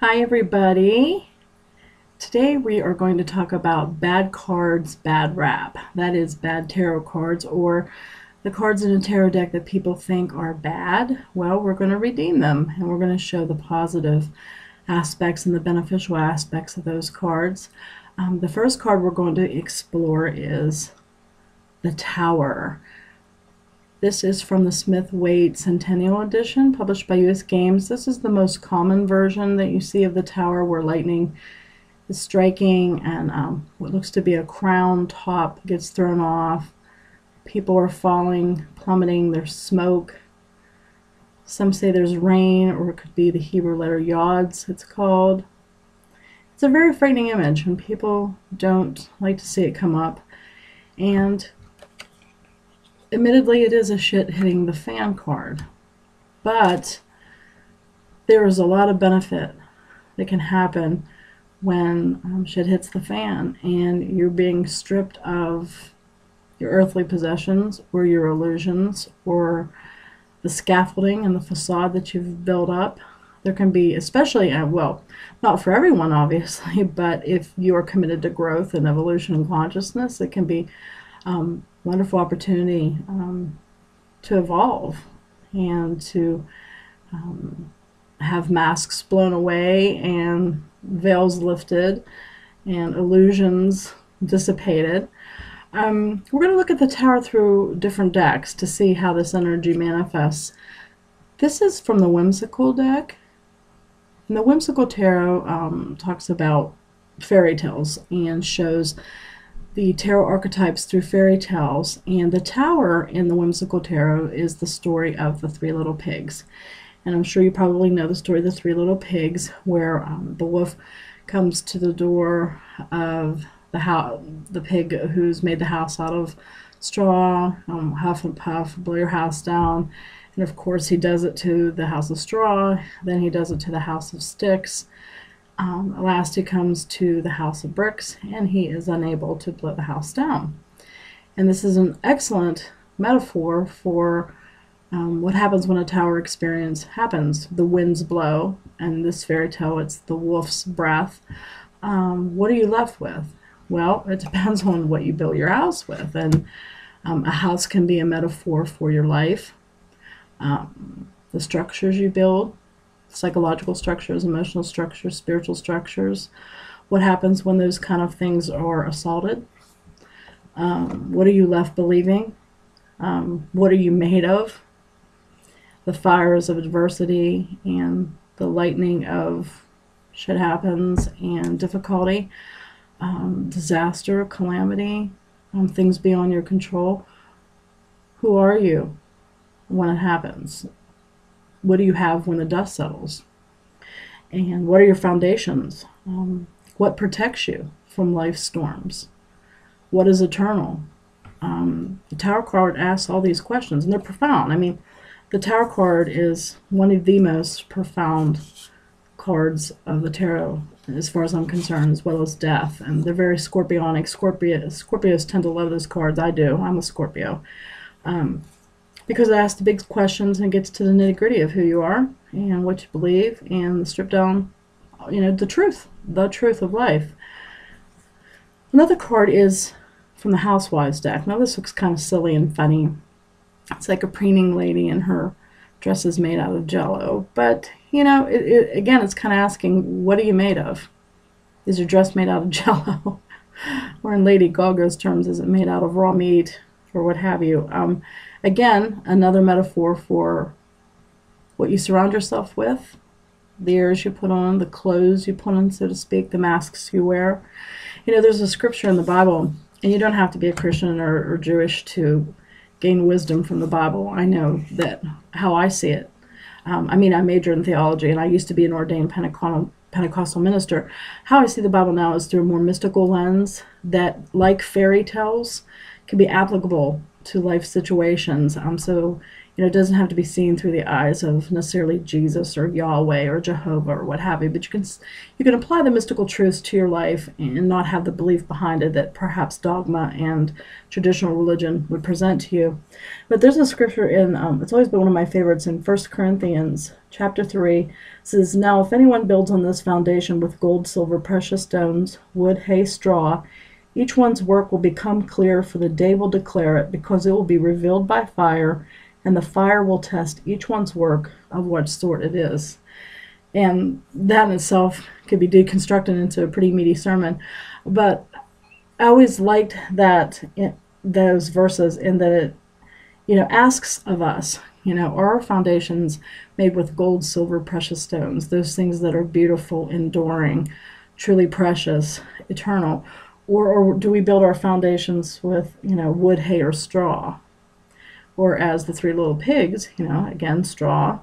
Hi everybody. Today we are going to talk about bad cards, bad rap. That is bad tarot cards, or the cards in a tarot deck that people think are bad. Well, we're going to redeem them and we're going to show the positive aspects and the beneficial aspects of those cards. The first card we're going to explore is the Tower. This is from the Smith-Waite Centennial Edition, published by U.S. Games. This is the most common version that you see of the Tower, where lightning is striking and what looks to be a crown top gets thrown off. People are falling, plummeting, there's smoke. Some say there's rain, or it could be the Hebrew letter Yod's, it's called. It's a very frightening image, and people don't like to see it come up. And admittedly, it is a shit hitting the fan card, but there is a lot of benefit that can happen when shit hits the fan and you're being stripped of your earthly possessions or your illusions or the scaffolding and the facade that you've built up. There can be, especially, well, not for everyone obviously, but if you are committed to growth and evolution and consciousness, it can be wonderful opportunity to evolve and to have masks blown away and veils lifted and illusions dissipated. We're going to look at the Tower through different decks to see how this energy manifests. This is from the Whimsical deck. And the Whimsical Tarot talks about fairy tales and shows the tarot archetypes through fairy tales, and the Tower in the Whimsical Tarot is the story of the Three Little Pigs. And I'm sure you probably know the story of the Three Little Pigs, where the wolf comes to the door of the pig who's made the house out of straw, huff and puff, blow your house down. And of course he does it to the house of straw, then he does it to the house of sticks. Last he comes to the house of bricks, and he is unable to blow the house down. And this is an excellent metaphor for what happens when a tower experience happens. The winds blow, and this fairy tale, it's the wolf's breath. What are you left with? Well, it depends on what you build your house with, and a house can be a metaphor for your life, the structures you build, psychological structures, emotional structures, spiritual structures. What happens when those kind of things are assaulted? What are you left believing? What are you made of? The fires of adversity and the lightning of shit happens and difficulty, disaster, calamity, things beyond your control. Who are you when it happens? What do you have when the dust settles? And what are your foundations? What protects you from life's storms? What is eternal? The Tower card asks all these questions, and they're profound. I mean, the Tower card is one of the most profound cards of the tarot, as far as I'm concerned, as well as death. And they're very scorpionic. Scorpios tend to love those cards. I do. I'm a Scorpio. Because it asks the big questions and gets to the nitty-gritty of who you are and what you believe and strip down, the truth of life. Another card is from the Housewives deck. Now this looks kind of silly and funny. It's like a preening lady and her dress is made out of jello. But, again, it's kind of asking, what are you made of? Is your dress made out of jello? Or in Lady Gaga's terms, is it made out of raw meat or what have you? Again, another metaphor for what you surround yourself with, the ears you put on, the clothes you put on, so to speak, the masks you wear. There's a scripture in the Bible, and you don't have to be a Christian or Jewish to gain wisdom from the Bible. I know that how I see it. I majored in theology, and I used to be an ordained Pentecostal minister. How I see the Bible now is through a more mystical lens that, like fairy tales, can be applicable to life situations. So It doesn't have to be seen through the eyes of necessarily Jesus or Yahweh or Jehovah or what have you, but you can apply the mystical truths to your life and not have the belief behind it that perhaps dogma and traditional religion would present to you. But there's a scripture in, it's always been one of my favorites, in 1 Corinthians chapter 3. It says, "Now if anyone builds on this foundation with gold, silver, precious stones, wood, hay, straw, each one's work will become clear, for the day will declare it, because it will be revealed by fire, and the fire will test each one's work of what sort it is." And that in itself could be deconstructed into a pretty meaty sermon. But I always liked those verses in that it, asks of us, are our foundations made with gold, silver, precious stones, those things that are beautiful, enduring, truly precious, eternal, or do we build our foundations with, wood, hay, or straw? Or as the three little pigs, again, straw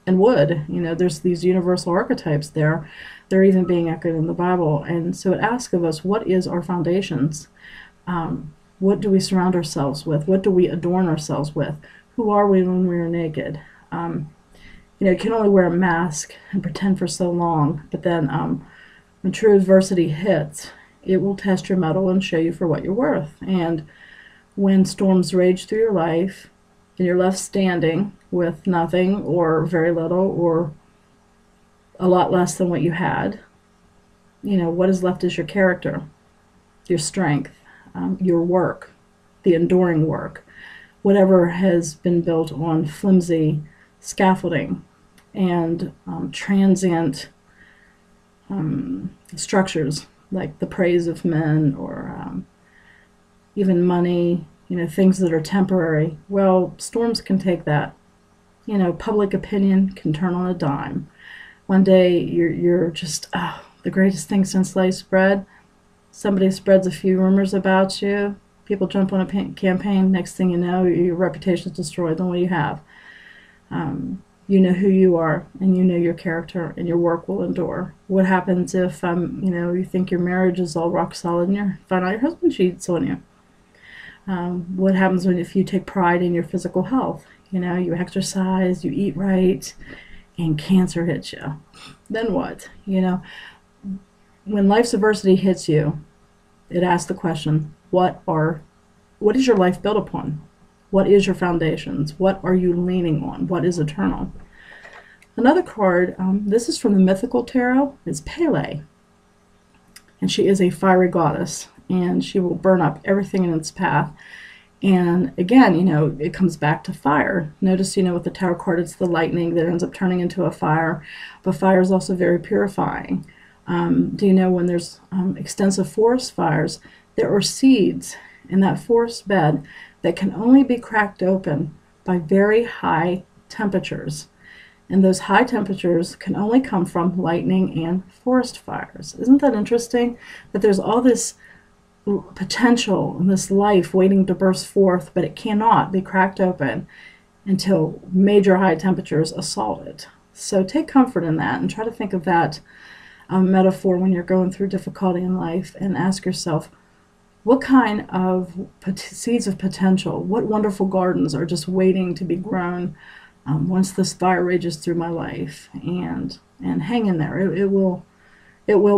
and wood. There's these universal archetypes there. They're even being echoed in the Bible. And so it asks of us, what is our foundations? What do we surround ourselves with? What do we adorn ourselves with? Who are we when we are naked? You can only wear a mask and pretend for so long, but then when true adversity hits, it will test your mettle and show you for what you're worth. And when storms rage through your life, and you're left standing with nothing or very little or a lot less than what you had, what is left is your character, your strength, your work, the enduring work, whatever has been built on flimsy scaffolding and transient structures like the praise of men or even money, things that are temporary. Well, storms can take that. Public opinion can turn on a dime. One day you're just, the greatest thing since sliced bread. Somebody spreads a few rumors about you. People jump on a campaign. Next thing you know, your reputation is destroyed. Then what do you have? You know who you are, and you know your character, and your work will endure. What happens if, you think your marriage is all rock solid and you find out your husband cheats on you? What happens if you take pride in your physical health? You exercise, you eat right, and cancer hits you. Then what? When life's adversity hits you, it asks the question, what is your life built upon? What is your foundations? What are you leaning on? What is eternal? Another card, this is from the Mythical Tarot, is Pele. And she is a fiery goddess, and she will burn up everything in its path. And again, it comes back to fire. Notice, with the tarot card, it's the lightning that ends up turning into a fire. But fire is also very purifying. Do you know when there's extensive forest fires, there are seeds in that forest bed that can only be cracked open by very high temperatures. And those high temperatures can only come from lightning and forest fires. Isn't that interesting? That there's all this potential and this life waiting to burst forth, but it cannot be cracked open until major high temperatures assault it. So take comfort in that and try to think of that metaphor when you're going through difficulty in life, and ask yourself, what kind of seeds of potential, what wonderful gardens are just waiting to be grown once this fire rages through my life? And hang in there. It will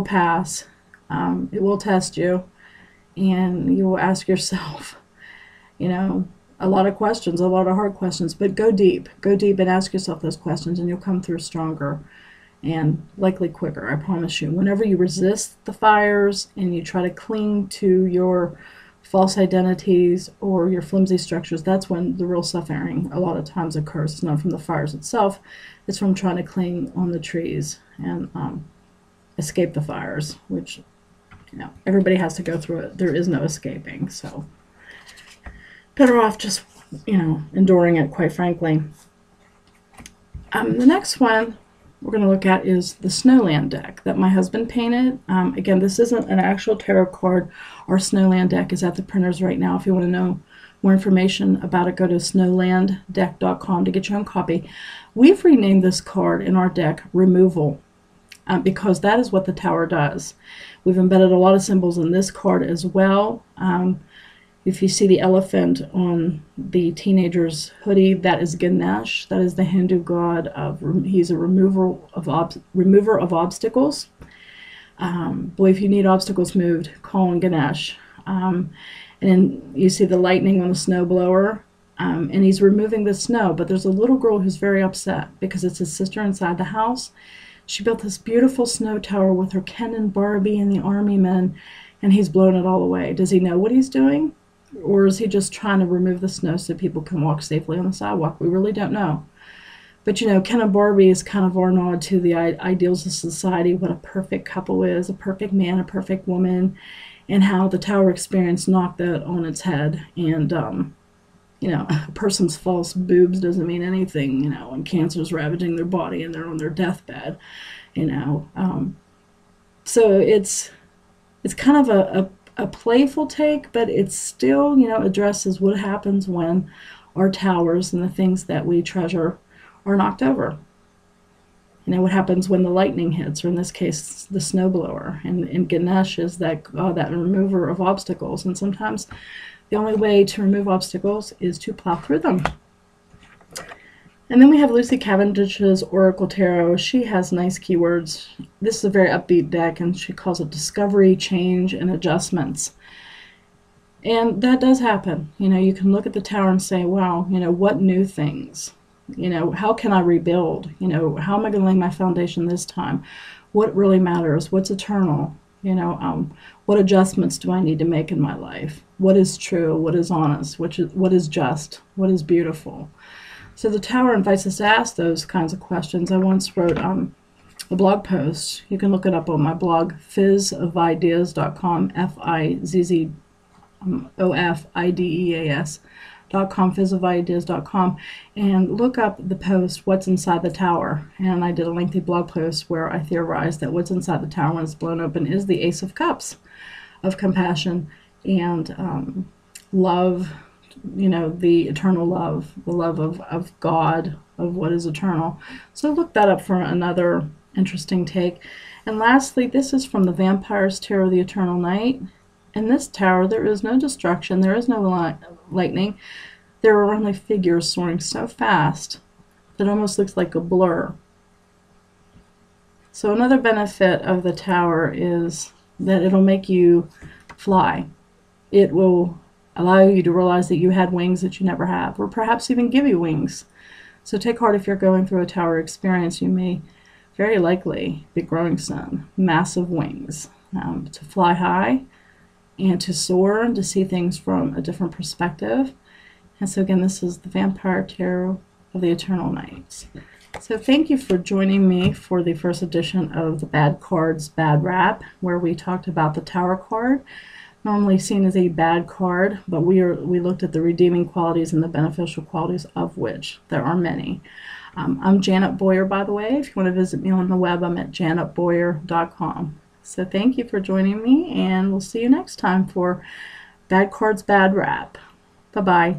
pass. It will test you, and you will ask yourself, a lot of questions, a lot of hard questions, but go deep and ask yourself those questions, and you'll come through stronger and likely quicker, I promise you. Whenever you resist the fires and you try to cling to your false identities or your flimsy structures, that's when the real suffering a lot of times occurs. It's not from the fires itself, it's from trying to cling on the trees and escape the fires, which, everybody has to go through it. There is no escaping, so better off just, enduring it, quite frankly. The next one we're going to look at is the Snowland deck that my husband painted. Again, this isn't an actual tarot card. Our Snowland deck is at the printers right now. If you want to know more information about it, go to snowlanddeck.com to get your own copy. We've renamed this card in our deck Removal because that is what the Tower does. We've embedded a lot of symbols in this card as well. If you see the elephant on the teenager's hoodie, that is Ganesh. That is the Hindu god of, he's a remover of obstacles. Boy, if you need obstacles moved, call on Ganesh. And then you see the lightning on the snowblower, and he's removing the snow. But there's a little girl who's very upset because it's his sister inside the house. She built this beautiful snow tower with her Ken and Barbie and the army men, and he's blown it all away. Does he know what he's doing? Or is he just trying to remove the snow so people can walk safely on the sidewalk? We really don't know. But you know, Ken and Barbie is kind of our nod to the ideals of society, what a perfect couple is, a perfect man, a perfect woman, and how the tower experience knocked that on its head. And, you know, a person's false boobs doesn't mean anything, you know, when cancer's ravaging their body and they're on their deathbed, you know. So it's kind of a playful take, but it still, you know, addresses what happens when our towers and the things that we treasure are knocked over. You know, what happens when the lightning hits, or in this case, the snowblower. And Ganesh is that that remover of obstacles. And sometimes the only way to remove obstacles is to plow through them. And then we have Lucy Cavendish's Oracle Tarot. She has nice keywords. This is a very upbeat deck, and she calls it discovery, change, and adjustments. And that does happen. You know, you can look at the tower and say, wow, you know, what new things? You know, how can I rebuild? You know, how am I going to lay my foundation this time? What really matters? What's eternal? You know, what adjustments do I need to make in my life? What is true? What is honest? What is just? What is beautiful? So the tower invites us to ask those kinds of questions. I once wrote a blog post. You can look it up on my blog, fizzofideas.com, FIZZOFIDEAS.com, fizzofideas.com, and look up the post, What's Inside the Tower. And I did a lengthy blog post where I theorized that what's inside the tower when it's blown open is the Ace of Cups of compassion and love, you know, the eternal love, the love of God, of what is eternal. So look that up for another interesting take. And lastly, this is from the Vampire's Tarot, the Eternal Night. In this tower, there is no destruction, there is no lightning. There are only figures soaring so fast that it almost looks like a blur. So another benefit of the tower is that it'll make you fly. It will allow you to realize that you had wings that you never have, or perhaps even give you wings. So take heart if you're going through a tower experience. You may very likely be growing some massive wings to fly high and to soar and to see things from a different perspective. And so again, this is the Vampire Tarot of the Eternal Nights. So thank you for joining me for the first edition of the Bad Cards Bad Rap, where we talked about the Tower card, normally seen as a bad card, but we looked at the redeeming qualities and the beneficial qualities of which there are many. I'm Janet Boyer, by the way. If you want to visit me on the web, I'm at janetboyer.com. So thank you for joining me, and we'll see you next time for Bad Cards Bad Rap. Bye-bye.